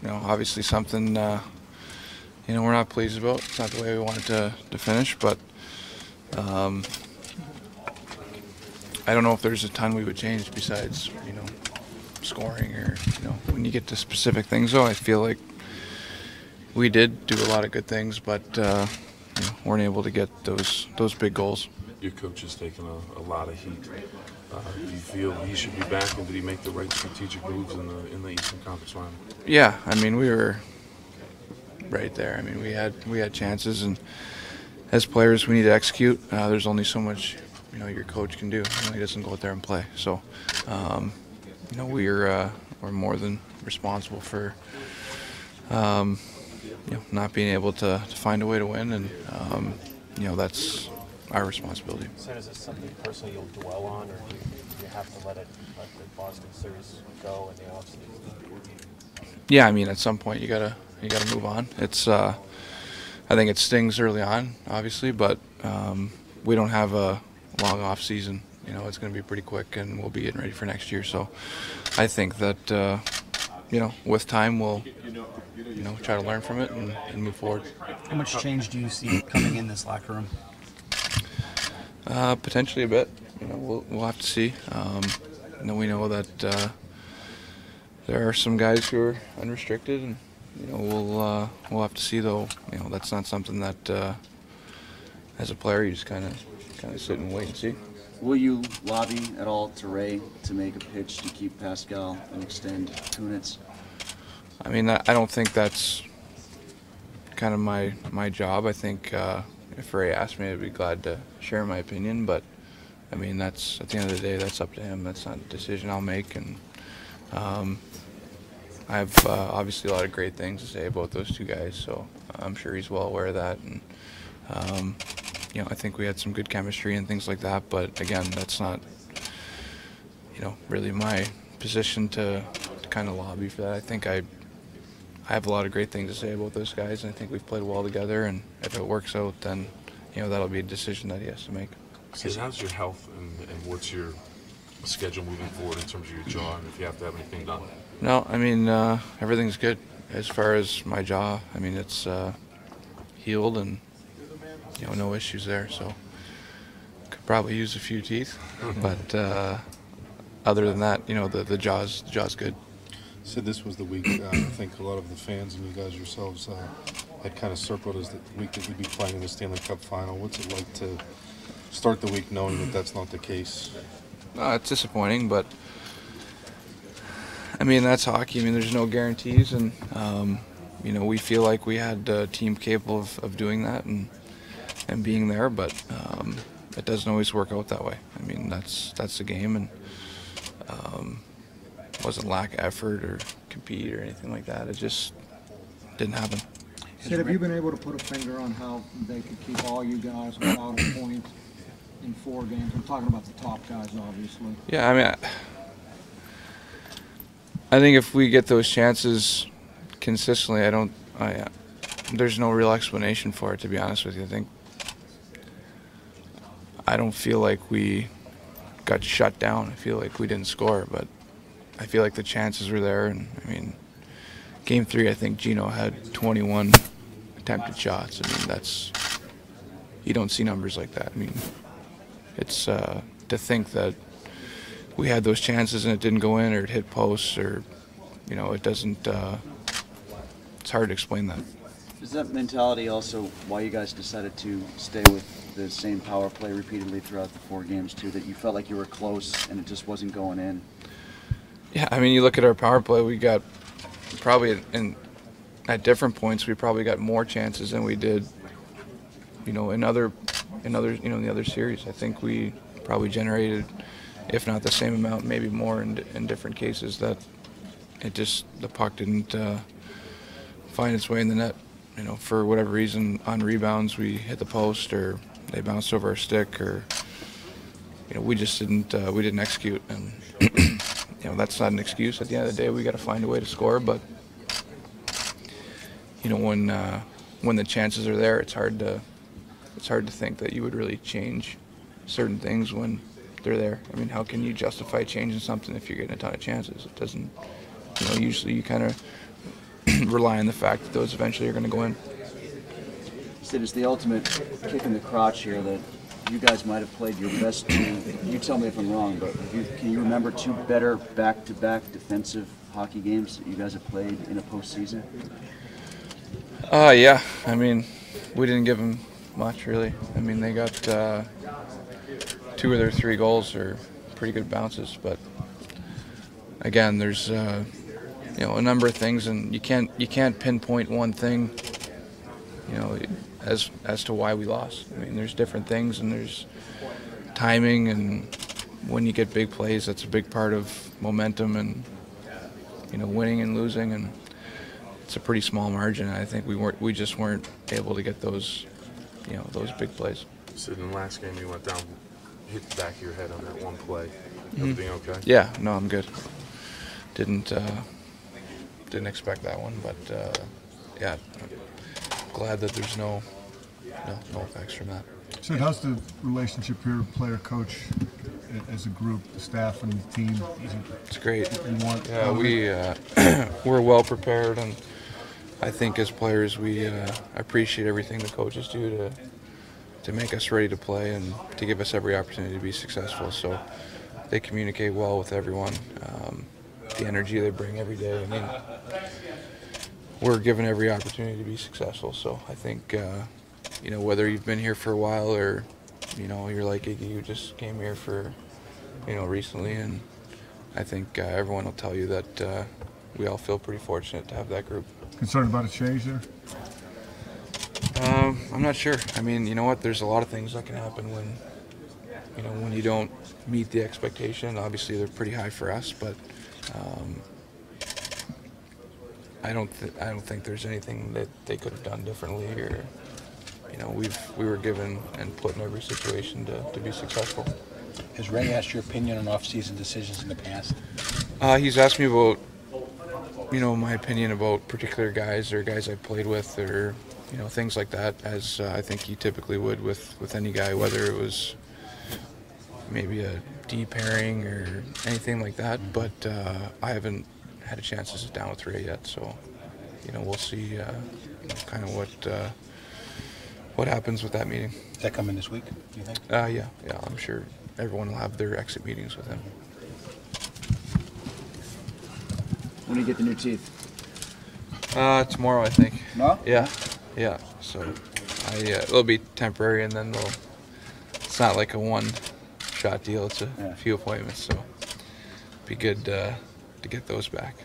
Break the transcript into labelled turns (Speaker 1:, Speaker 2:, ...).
Speaker 1: obviously something we're not pleased about. It's not the way we wanted to finish, but I don't know if there's a ton we would change besides scoring or when you get to specific things. Though I feel like we did do a lot of good things, but weren't able to get those big goals.
Speaker 2: Your coach has taken a lot of heat. Do you feel he should be back, and did he make the right strategic moves in the Eastern Conference Final?
Speaker 1: Yeah, I mean we were right there. I mean we had chances, and as players we need to execute. There's only so much your coach can do. He doesn't go out there and play. So we're more than responsible for not being able to find a way to win, and that's our responsibility.
Speaker 3: So is this something personally you'll dwell on, or do you have to let the Boston series go in the offseason?
Speaker 1: Yeah, I mean at some point you gotta move on. It's I think it stings early on, obviously, but we don't have a long off season. It's going to be pretty quick, and we'll be getting ready for next year. So I think that with time we'll try to learn from it and move forward.
Speaker 4: How much change do you see coming in this locker room?
Speaker 1: Potentially a bit. We'll have to see. We know that there are some guys who are unrestricted, and we'll have to see. Though that's not something that as a player you just kind of sit and wait and see.
Speaker 5: Will you lobby at all to Ray to make a pitch to keep Pascal and extend Kunitz?
Speaker 1: I mean, I don't think that's kind of my job. I think if Ray asked me, I'd be glad to share my opinion. But I mean, that's at the end of the day, that's up to him. That's not a decision I'll make. And I have obviously a lot of great things to say about those two guys, so I'm sure he's well aware of that. And I think we had some good chemistry and things like that. But again, that's not really my position to kind of lobby for that. I think I have a lot of great things to say about those guys, and I think we've played well together. And if it works out, then that'll be a decision that he has to make.
Speaker 2: Sid, how's your health, and what's your schedule moving forward in terms of your jaw, and if you have to have anything done?
Speaker 1: No, I mean everything's good as far as my jaw. I mean it's healed, and no issues there. So could probably use a few teeth, but other than that, the jaw's good.
Speaker 6: Sid, this was the week I think a lot of the fans and you guys yourselves had kind of circled as the week that you'd be playing in the Stanley Cup Final. What's it like to start the week knowing that that's not the case?
Speaker 1: It's disappointing, but I mean that's hockey. I mean there's no guarantees, and we feel like we had a team capable of doing that and being there, but it doesn't always work out that way. I mean that's the game, and it wasn't lack of effort or compete or anything like that. It just didn't happen.
Speaker 7: Sid, have you been able to put a finger on how they could keep all you guys without a point in 4 games? I'm talking about the top guys, obviously.
Speaker 1: Yeah, I mean, I think if we get those chances consistently, there's no real explanation for it, to be honest with you. I don't feel like we got shut down. I feel like we didn't score, but I feel like the chances were there. And I mean, Game 3, I think Gino had 21 attempted shots. I mean, you don't see numbers like that. I mean, it's to think that we had those chances and it didn't go in, or it hit posts, or it doesn't. It's hard to explain that.
Speaker 5: Is that mentality also why you guys decided to stay with the same power play repeatedly throughout the 4 games too? That you felt like you were close and it just wasn't going in?
Speaker 1: Yeah, I mean, you look at our power play. We got probably at different points we probably got more chances than we did. In the other series, I think we probably generated, if not the same amount, maybe more in different cases. That the puck didn't find its way in the net. For whatever reason, on rebounds we hit the post, or they bounced over our stick, or we just didn't execute. And that's not an excuse. At the end of the day, we got to find a way to score. But when the chances are there, it's hard to think that you would really change certain things when they're there. I mean, how can you justify changing something if you're getting a ton of chances? It doesn't. Usually you kind of rely on the fact that those eventually are going to go in.
Speaker 5: Sid, it's the ultimate kick in the crotch here that you guys might have played your best two. You tell me if I'm wrong, but can you remember two better back-to-back defensive hockey games that you guys have played in a postseason?
Speaker 1: Yeah. I mean, we didn't give them much, really. I mean, they got 2 of their 3 goals are pretty good bounces, but again, there's a number of things, and you can't pinpoint one thing, as to why we lost. I mean, there's different things, and there's timing, and when you get big plays, that's a big part of momentum and winning and losing, and it's a pretty small margin. I think we just weren't able to get those those big plays.
Speaker 2: Sid, in the last game you went down, hit the back of your head on that one play. Everything okay?
Speaker 1: Yeah, no, I'm good. Didn't expect that one, but yeah, I'm glad that there's no effects from that.
Speaker 8: So how's the relationship here, player-coach, as a group, the staff and the team?
Speaker 1: It's great.
Speaker 8: Yeah,
Speaker 1: we're well prepared, and I think as players we appreciate everything the coaches do to make us ready to play and to give us every opportunity to be successful. So they communicate well with everyone. The energy they bring every day. I mean, we're given every opportunity to be successful. So I think whether you've been here for a while or you're like Iggy, you just came here for recently, and I think everyone will tell you that we all feel pretty fortunate to have that group.
Speaker 8: concerned about a change there?
Speaker 1: I'm not sure. I mean, you know what? There's a lot of things that can happen when when you don't meet the expectation. Obviously, they're pretty high for us, but I don't think there's anything that they could have done differently, or we were given and put in every situation to be successful.
Speaker 4: Has Ray asked your opinion on off-season decisions in the past?
Speaker 1: He's asked me about my opinion about particular guys or guys I've played with, or things like that, as I think he typically would with any guy, whether it was maybe a D pairing or anything like that. But I haven't had a chance to sit down with Ray yet, so we'll see kind of what happens with that meeting.
Speaker 4: Does that come in this week, do you think?
Speaker 1: Yeah, I'm sure everyone will have their exit meetings with him.
Speaker 5: When do you get the new teeth?
Speaker 1: Tomorrow, I think.
Speaker 5: Tomorrow?
Speaker 1: Yeah. So it'll be temporary, and then it's not like a one-shot deal. It's a few appointments, so it'd be good to get those back.